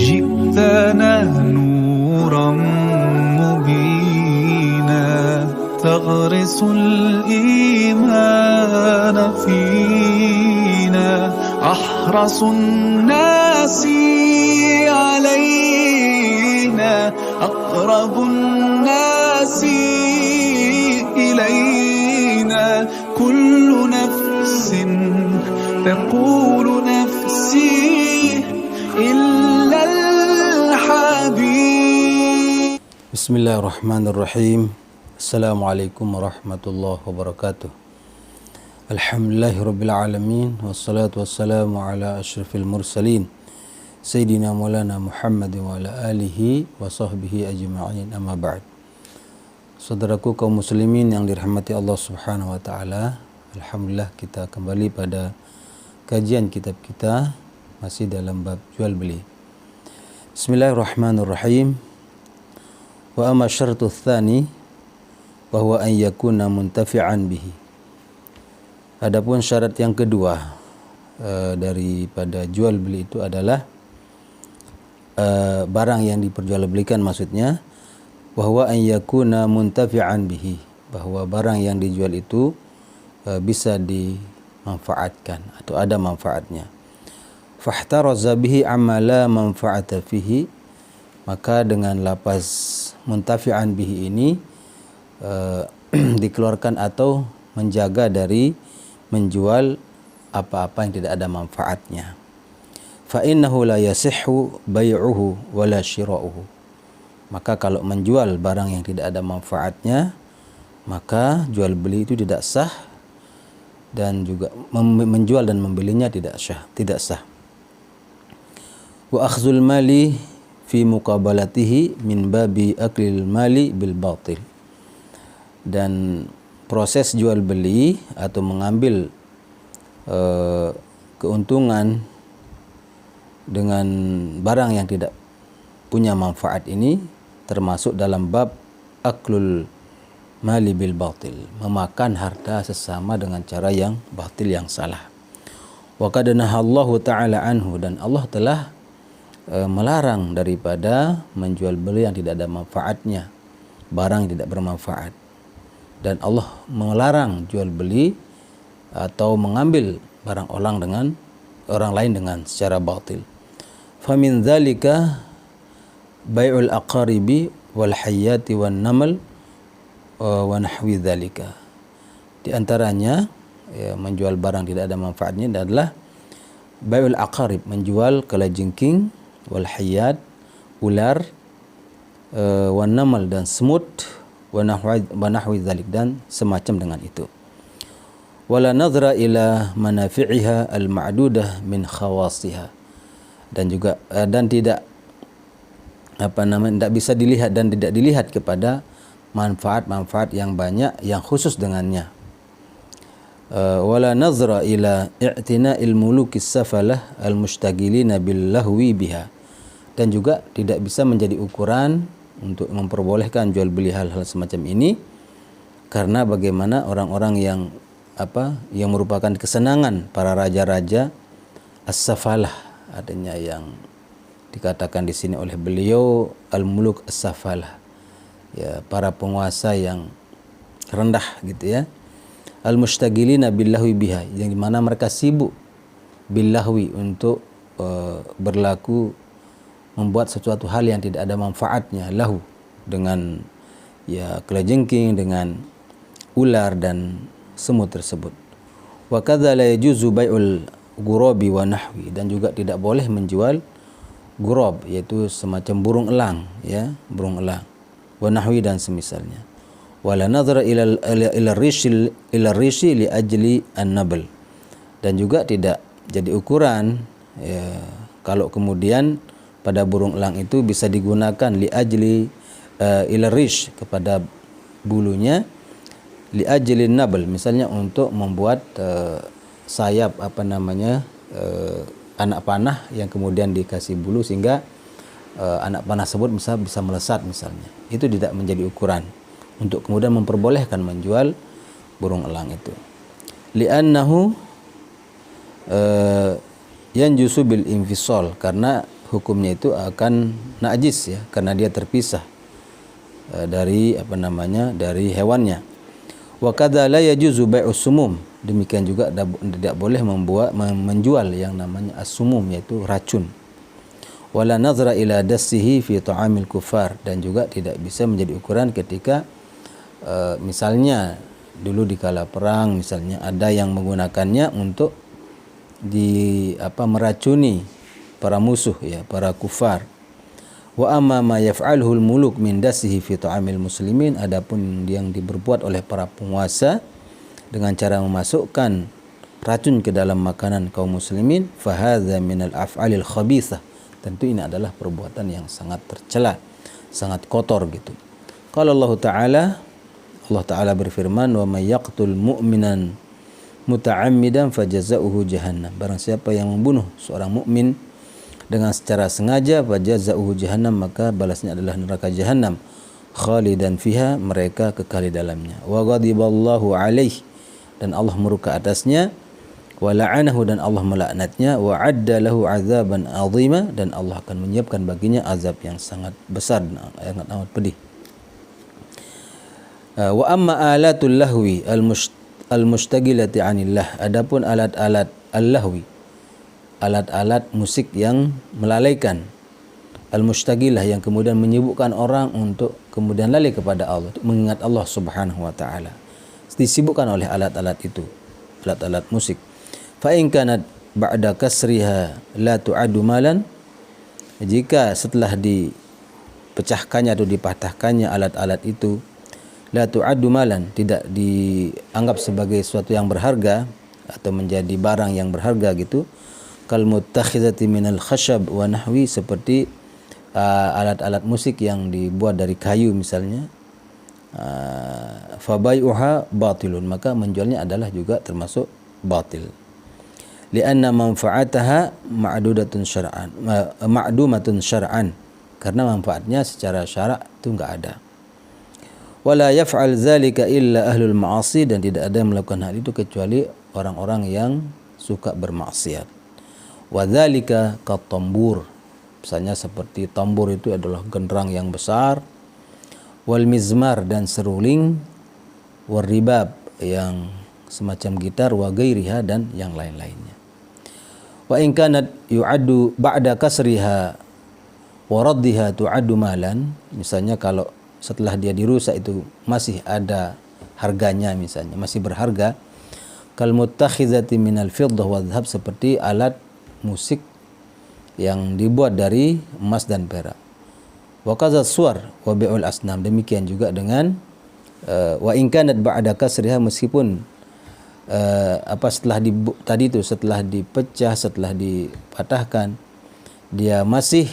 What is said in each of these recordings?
جئتنا نورا مبينا تغرس الإيمان فينا أحرص الناس علينا أقرب الناس إلينا كل نفس تقول نفسي إلا الحبيب. بسم الله الرحمن الرحيم. السلام عليكم ورحمة الله وبركاته. الحمد لله رب العالمين والصلاة والسلام على أشرف المرسلين سيدنا مولانا محمد وعلى آله وصحبه أجمعين. Amma ba'd. Saudaraku kaum muslimin yang dirahmati Allah Subhanahu wa taala, alhamdulillah kita kembali pada kajian kitab kita masih dalam bab jual beli. Bismillahirrahmanirrahim. Wa amma syartu tsani wa huwa an yakuna muntafi'an bihi. Adapun syarat yang kedua daripada jual beli itu adalah barang yang diperjualbelikan, maksudnya bahwa an yakuna muntafi'an bihi, bahwa barang yang dijual itu bisa dimanfaatkan atau ada manfaatnya. Fahtaraza bihi amma la manfa'ata fihi, maka dengan lafaz muntafi'an bihi ini dikeluarkan atau menjaga dari menjual apa-apa yang tidak ada manfaatnya. Fa innahu la yasihhu bai'uhu wala shira'uhu. Maka kalau menjual barang yang tidak ada manfaatnya, maka jual beli itu tidak sah, dan juga menjual dan membelinya tidak sah. Wa akhdhul mali fi muqabalatihi min babi aklil mali bil batil. Dan proses jual beli atau mengambil keuntungan dengan barang yang tidak punya manfaat ini termasuk dalam bab aklul mali bil batil, memakan harta sesama dengan cara yang batil, yang salah. Wa qad nahallahu ta'ala anhu, dan Allah telah melarang daripada menjual beli yang tidak ada manfaatnya, barang yang tidak bermanfaat. Dan Allah melarang jual beli atau mengambil barang orang lain dengan secara batil. Famin dzalika bai'ul aqaribi wal hayyati wan namal wa nahwi dzalika. Di antaranya menjual barang tidak ada manfaatnya adalah bai'ul aqarib, menjual kalajengking, wal hayyat, ular, wan namal, dan semut, wa nahwi dzalik, dan semacam dengan itu. Wala nadhra ila manafi'iha al-ma'dudah min khawasiha, dan juga tidak bisa dilihat dan tidak dilihat kepada manfaat-manfaat yang banyak yang khusus dengannya. Wala nadhra ila i'tina'il mulukis safalah al-mushtagilina bil lahwi biha, dan juga tidak bisa menjadi ukuran untuk memperbolehkan jual beli hal-hal semacam ini, karena bagaimana orang-orang yang merupakan kesenangan para raja-raja as-safalah, adanya yang dikatakan di sini oleh beliau al-muluk as-safalah, ya, para penguasa yang rendah gitu ya. Al-mushtagilina billahwi biha, yang dimana mereka sibuk billahwi untuk berlaku membuat sesuatu hal yang tidak ada manfaatnya, lahu, dengan ya kelajengking, dengan ular dan semut tersebut. Wa kadza la yajuzu bai'ul ghurabi wa nahwi, dan juga tidak boleh menjual ghurab, yaitu semacam burung elang, ya, burung elang, wa nahwi, dan semisalnya. Wala nadhara ila rishi li ajli an-nabl, dan juga tidak jadi ukuran ya, kalau kemudian pada burung elang itu bisa digunakan li ajli ila rish, kepada bulunya, li ajli an-nabl, misalnya untuk membuat sayap anak panah yang kemudian dikasih bulu sehingga anak panah tersebut bisa melesat misalnya. Itu tidak menjadi ukuran untuk kemudian memperbolehkan menjual burung elang itu. Li'annahu yanjusu bil infisal, karena hukumnya itu akan najis ya, karena dia terpisah dari dari hewannya. Wa kadza la yajuzu bai'us sumum, demikian juga tidak boleh menjual yang namanya as-sumum, yaitu racun. Wala nazra ila dassihi fi ta'amil kufar, dan juga tidak bisa menjadi ukuran ketika misalnya dulu di kala perang misalnya ada yang menggunakannya untuk meracuni para musuh ya, para kufar. Wa amma ma yaf'aluhu al-muluk min dassihi fi ta'amil muslimin, adapun yang diperbuat oleh para penguasa dengan cara memasukkan racun ke dalam makanan kaum muslimin, fa hadza min al-af'alil khabithah, tentu ini adalah perbuatan yang sangat tercela, sangat kotor gitu. Qala Allah Ta'ala berfirman, wa may yaqtul mu'minan muta'ammidan fajaza'uhu jahannam, barang siapa yang membunuh seorang mukmin dengan secara sengaja, fajaza'uhu jahannam, maka balasnya adalah neraka jahannam, khalidan fiha, mereka kekal di dalamnya. Wa ghadiballahu alaihi, dan Allah murka atasnya, wa la'anahu, dan Allah melaknatnya, wa adda lahu azaban azima, dan Allah akan menyiapkan baginya azab yang sangat besar dan sangat amat pedih. Wa amma alatul lahwi al-mushtagilati 'anillah, adapun alat-alat al-lahwi, alat-alat musik yang melalaikan, al-mushtagilah, yang kemudian menyibukkan orang untuk kemudian lalai kepada Allah, untuk mengingat Allah Subhanahu wa taala, disibukkan oleh alat-alat itu, alat-alat musik. Fa in kanat ba'da kasriha la tu'addu malan, jika setelah dipecahkannya atau dipatahkannya alat-alat itu, la tu'addu malan, tidak dianggap sebagai sesuatu yang berharga atau menjadi barang yang berharga gitu, kal muttakhizati minal khashab wa nahwi, seperti alat-alat musik yang dibuat dari kayu misalnya, fa bai'uha batilun, maka menjualnya adalah juga termasuk batil. Lianna manfaataha ma'dumatun syar'an, karena manfaatnya secara syarak itu enggak ada. Wala yaf'al dzalika illa ahlul ma'asi, dan tidak ada yang melakukan hal itu kecuali orang-orang yang suka bermaksiat. Wa dzalika katambur, misalnya seperti tambur itu adalah genderang yang besar, wal mizmar, dan seruling, wal ribab, yang semacam gitar, wa gairiha, dan yang lain-lainnya. Wa in kanat yu'addu ba'da kasriha wa raddiha tu'addu malan, misalnya kalau setelah dia dirusak itu masih ada harganya, misalnya masih berharga, kal muttakhizati minal fiddah wa dhahab, seperti alat musik yang dibuat dari emas dan perak. Wa kadza suwar wa bi'ul asnam, demikian juga dengan wa in kanat ba'da kasriha, meskipun setelah dipecah, setelah dipatahkan, dia masih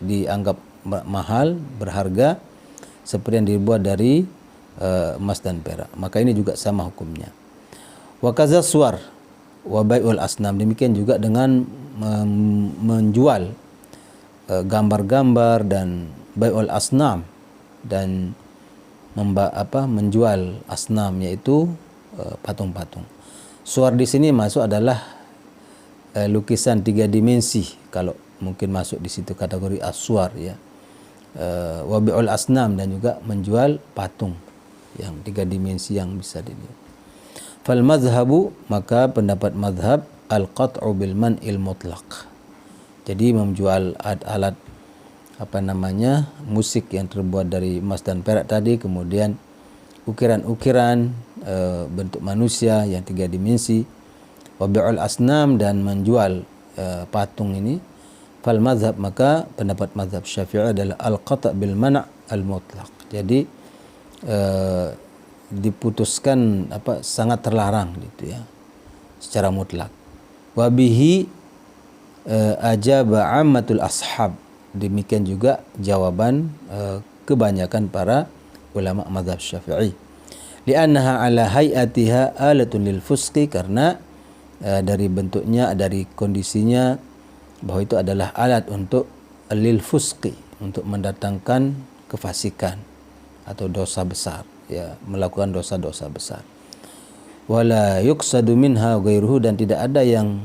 dianggap mahal, berharga, seperti yang dibuat dari emas dan perak, maka ini juga sama hukumnya. Wa kadza suwar wa bai'ul asnam, demikian juga dengan menjual gambar-gambar dan bai'ul asnam, dan menjual asnam, yaitu patung-patung. Suwar di sini masuk adalah lukisan 3 dimensi, kalau mungkin masuk di situ kategori aswar ya. Wa bi'ul asnam, dan juga menjual patung yang 3 dimensi yang bisa dilihat. Fal madhhabu, maka pendapat madhab, al-qat'u bil man'il mutlaq, jadi menjual alat musik yang terbuat dari emas dan perak tadi, kemudian ukiran-ukiran bentuk manusia yang 3 dimensi, wa bi'ul asnam, dan menjual patung ini, fal mazhab, maka pendapat mazhab Syafi'i adalah al-qata' bil man' al-mutlaq, jadi diputuskan sangat terlarang gitu ya, secara mutlak. Wa bihi ajaba ammatul ashab, demikian juga jawaban kebanyakan para ulama mazhab Syafi'i. Li'annaha ala hay'atiha alatun lil fusqi, karena dari bentuknya, dari kondisinya, bahwa itu adalah alat untuk lil fusqi, untuk mendatangkan kefasikan atau dosa besar ya, melakukan dosa-dosa besar. Wala yuqsadu minha ghairuhu, dan tidak ada yang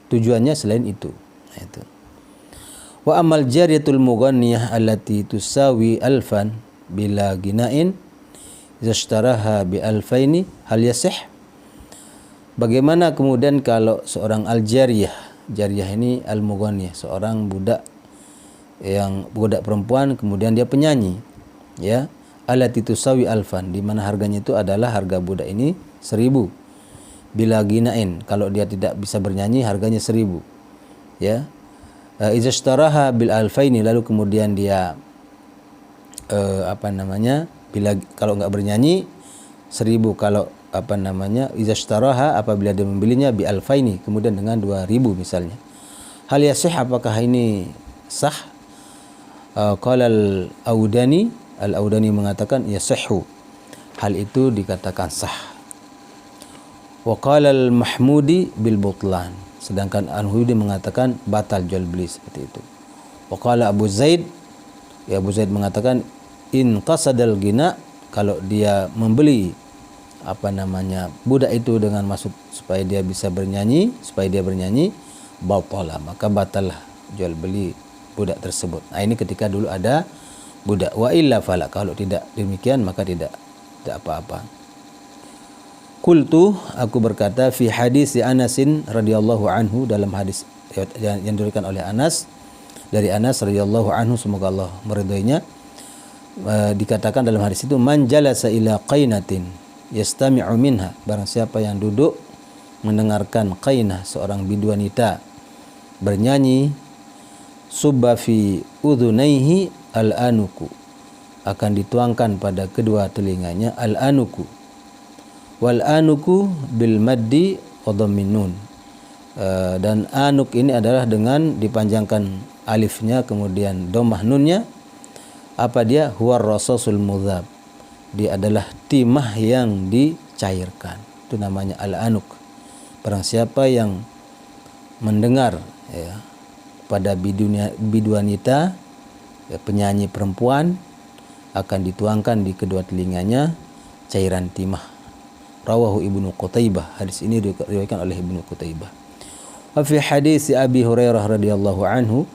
tujuannya selain itu. Nah, itu. Wa amal jariyatul mughanniyah allati tusawi alfan bila gina'in izashtaraha bi alfaini hal yasih? Bagaimana kemudian kalau seorang al-jariyah, jariyah ini al-mughanniyah, seorang budak perempuan, kemudian dia penyanyi, ya, allati tusawi alfan, di mana harganya itu adalah harga budak ini 1.000. Bila ginain, kalau dia tidak bisa bernyanyi harganya 1.000, ya. Izashtaraha bil alfaini, lalu kemudian dia bila kalau enggak bernyanyi 1.000, kalau izashtaraha apabila dia membelinya bi alfaini, kemudian dengan 2.000 misalnya. Hal yasih, apakah ini sah? Qala al-Audani mengatakan yasihhu, hal itu dikatakan sah. Wa qala al-Mahmudi bil butlan, sedangkan Al-Mahmudi mengatakan batal jual beli seperti itu. Wa qala Abu Zaid mengatakan in qasadal gina, kalau dia membeli budak itu dengan maksud supaya dia bernyanyi, batala, maka batallah jual beli budak tersebut. Nah, ini ketika dulu ada budak. Wa illa fala, kalau tidak demikian maka tidak apa-apa. Qultu, aku berkata, fi hadis Anasin radhiyallahu anhu, dalam hadis yang diriwayatkan oleh Anas, dari Anas radhiyallahu anhu, semoga Allah meridhoinya, dikatakan dalam hadis itu, man jalasa ila qainatin yastami'u minha, barang siapa yang duduk mendengarkan qainah, seorang biduanita bernyanyi, subba fi udhunaihi al-anuku, akan dituangkan pada kedua telinganya al-anuku. Wal anuku bil maddi wa dhammin nun, dan anuk ini adalah dengan dipanjangkan alifnya kemudian dhammah nunnya. Apa dia? Huwar rasasul mudhab, dia adalah timah yang dicairkan, itu namanya al-anuk. Barang siapa yang mendengar, ya, pada biduanita, ya, penyanyi perempuan, akan dituangkan di kedua telinganya cairan timah. Rawahu Ibnu Qutaibah, hadis ini diriwayatkan oleh Ibnu Qutaibah. Wa fi hadis Abi Hurairah radhiyallahu anhu,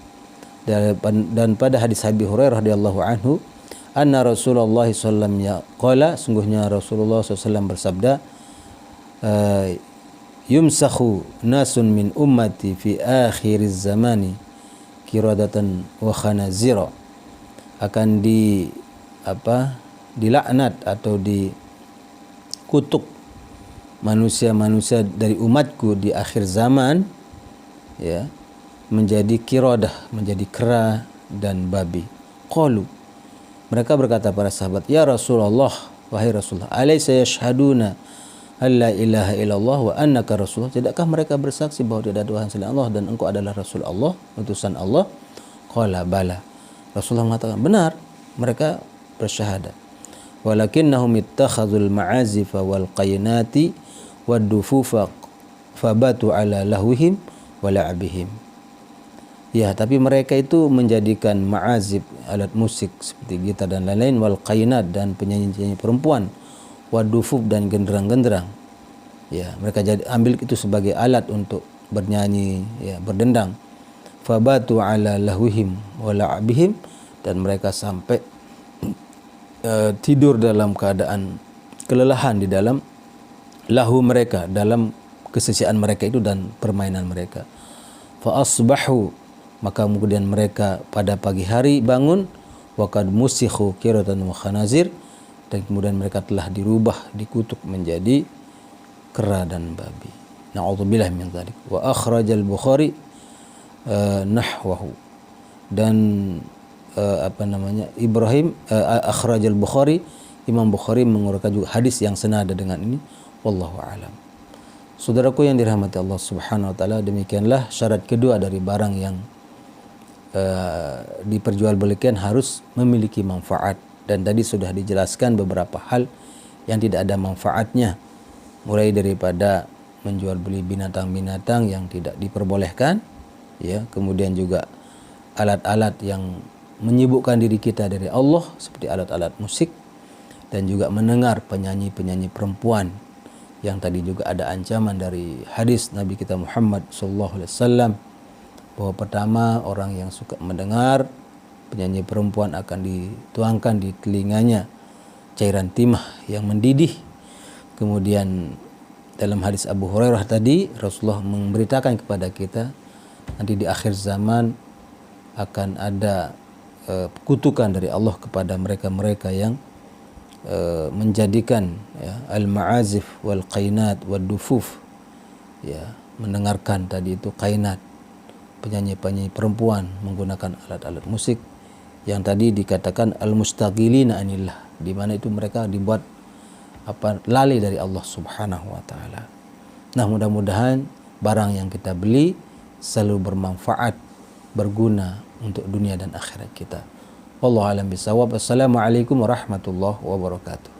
dan pada hadis Abi Hurairah radhiyallahu anhu, anna Rasulullah sallallahu alaihi wasallam qala, sungguhnya Rasulullah SAW bersabda, yumsakhu nasun min ummati fi akhiriz zamani kiradatan wa khanazira, akan dilaknat atau dikutuk manusia-manusia dari umatku di akhir zaman, ya, menjadi kiradah, menjadi kera dan babi. Qalu, mereka berkata para sahabat, ya Rasulullah, wahai Rasulullah, alaysa yashhaduna alla ilaha illallah wa annaka rasulullah, tidakkah mereka bersaksi bahwa tidak ada Tuhan selain Allah dan engkau adalah Rasul Allah, utusan Allah? Qala bala, Rasulullah mengatakan, benar, mereka bersyahadat. Walakinnahum ittakhadhul ma'azifa wal qaynati wad dufufa fabatu ala lahwihim wa la'abihim. Ya, tapi mereka itu menjadikan ma'azib, alat musik seperti gitar dan lain-lain, wal qaynat, dan penyanyi-penyanyi perempuan, wad dufuf, dan genderang-genderang. Ya, mereka ambil itu sebagai alat untuk bernyanyi, ya, berdendang. Fabatu ala lahwihim wa la'abihim, dan mereka sampai tidur dalam keadaan kelelahan di dalam lahu mereka, dalam kesesiaan mereka itu dan permainan mereka. Fa asbahu, maka kemudian mereka pada pagi hari bangun, wa qad musikhu qiratan wa khanazir, dan kemudian mereka telah dirubah, dikutuk menjadi kera dan babi. Na'udzubillah min dzalik. Wa akhrajal Bukhari nahwahu, dan Ibrahim akhrajal Bukhari, Imam Bukhari mengeluarkan juga hadis yang senada dengan ini. Wallahu a'lam. Saudaraku yang dirahmati Allah Subhanahu wa taala, demikianlah syarat kedua dari barang yang diperjualbelikan, harus memiliki manfaat. Dan tadi sudah dijelaskan beberapa hal yang tidak ada manfaatnya, mulai daripada menjual beli binatang-binatang yang tidak diperbolehkan, ya, kemudian juga alat-alat yang menyibukkan diri kita dari Allah seperti alat-alat musik, dan juga mendengar penyanyi-penyanyi perempuan yang tadi juga ada ancaman dari hadis Nabi kita Muhammad sallallahu alaihi wasallam bahwa pertama orang yang suka mendengar penyanyi perempuan akan dituangkan di telinganya cairan timah yang mendidih. Kemudian dalam hadis Abu Hurairah tadi Rasulullah memberitakan kepada kita nanti di akhir zaman akan ada kutukan dari Allah kepada mereka-mereka yang menjadikan al-ma'azif wal qainat wal dufuf, mendengarkan tadi itu qainat, penyanyi-penyanyi perempuan menggunakan alat-alat musik yang tadi dikatakan al-mustaghilina anillah, di mana itu mereka dibuat lalai dari Allah Subhanahu wa taala. Nah, mudah-mudahan barang yang kita beli selalu bermanfaat, berguna untuk dunia dan akhirat kita. Wallahu a'lam bishawab. Assalamualaikum warahmatullahi wabarakatuh.